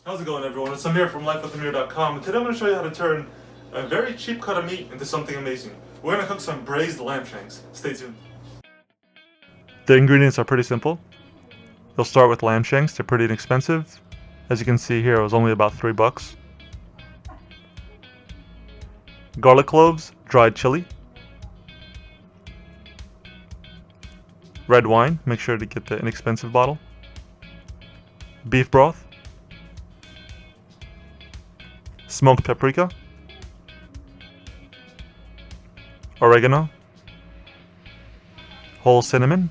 How's it going, everyone? It's Amir from LifeWithAmir.com, and today I'm going to show you how to turn a very cheap cut of meat into something amazing. We're going to cook some braised lamb shanks. Stay tuned. The ingredients are pretty simple. You'll start with lamb shanks. They're pretty inexpensive. As you can see here, it was only about $3. Garlic cloves, dried chili. Red wine, make sure to get the inexpensive bottle. Beef broth. Smoked paprika. Oregano. Whole cinnamon.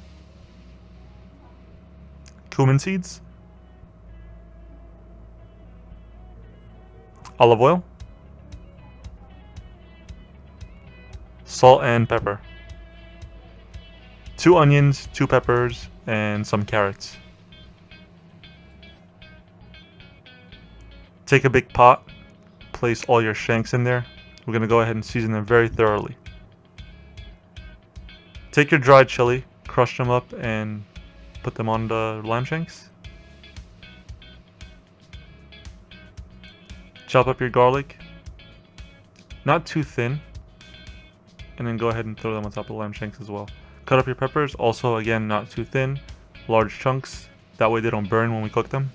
Cumin seeds. Olive oil. Salt and pepper. 2 onions, 2 peppers, and some carrots. Take a big pot, place all your shanks in there. We're going to go ahead and season them very thoroughly. Take your dried chili, crush them up, and put them on the lamb shanks. Chop up your garlic, not too thin, and then go ahead and throw them on top of the lamb shanks as well. Cut up your peppers, also again not too thin, large chunks, that way they don't burn when we cook them.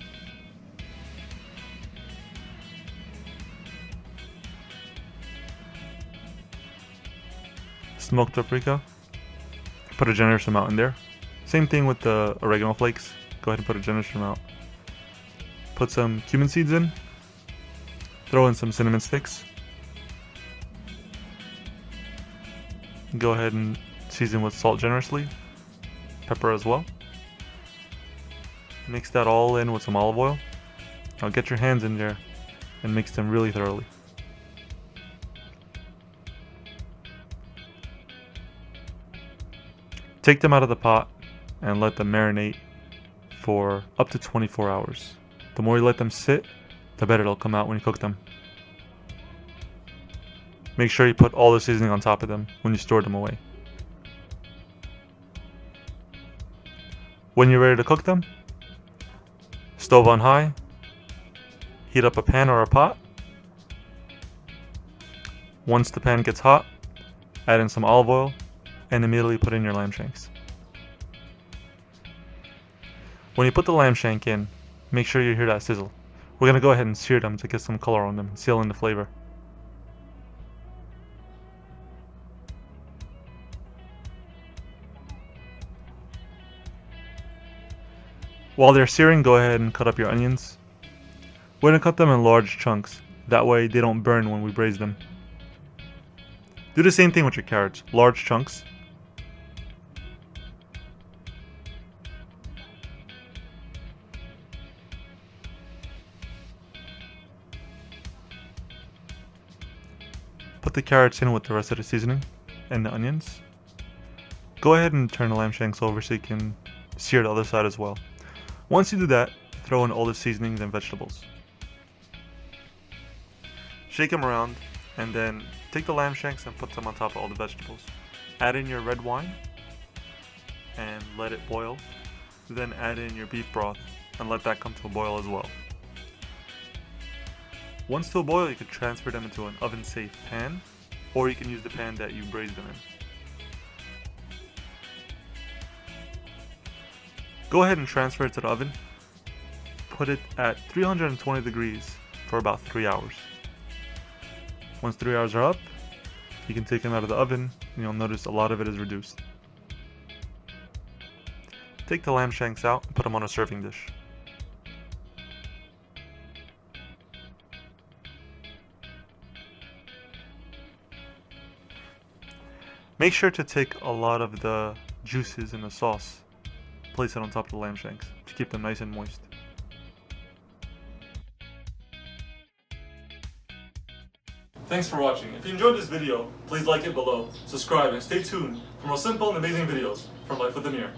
Smoked paprika, put a generous amount in there. Same thing with the oregano flakes, go ahead and put a generous amount. Put some cumin seeds in, throw in some cinnamon sticks. Go ahead and season with salt generously, pepper as well. Mix that all in with some olive oil. Now get your hands in there and mix them really thoroughly. Take them out of the pot and let them marinate for up to 24 hours. The more you let them sit, the better they'll come out when you cook them. Make sure you put all the seasoning on top of them when you store them away. When you're ready to cook them, stove on high, heat up a pan or a pot. Once the pan gets hot, add in some olive oil and immediately put in your lamb shanks. When you put the lamb shank in, make sure you hear that sizzle. We're going to go ahead and sear them to get some color on them and seal in the flavor. While they're searing, go ahead and cut up your onions. We're going to cut them in large chunks, that way they don't burn when we braise them. Do the same thing with your carrots, large chunks. Put the carrots in with the rest of the seasoning and the onions. Go ahead and turn the lamb shanks over so you can sear the other side as well. Once you do that, throw in all the seasonings and vegetables. Shake them around and then take the lamb shanks and put them on top of all the vegetables. Add in your red wine and let it boil. Then add in your beef broth and let that come to a boil as well. Once to a boil, you can transfer them into an oven-safe pan, or you can use the pan that you braised them in. Go ahead and transfer it to the oven. Put it at 320 degrees for about 3 hours. Once 3 hours are up, you can take them out of the oven and you'll notice a lot of it is reduced. Take the lamb shanks out and put them on a serving dish. Make sure to take a lot of the juices in the sauce. Place it on top of the lamb shanks to keep them nice and moist. Thanks for watching. If you enjoyed this video, please like it below, subscribe, and stay tuned for more simple and amazing videos from Life with Amir.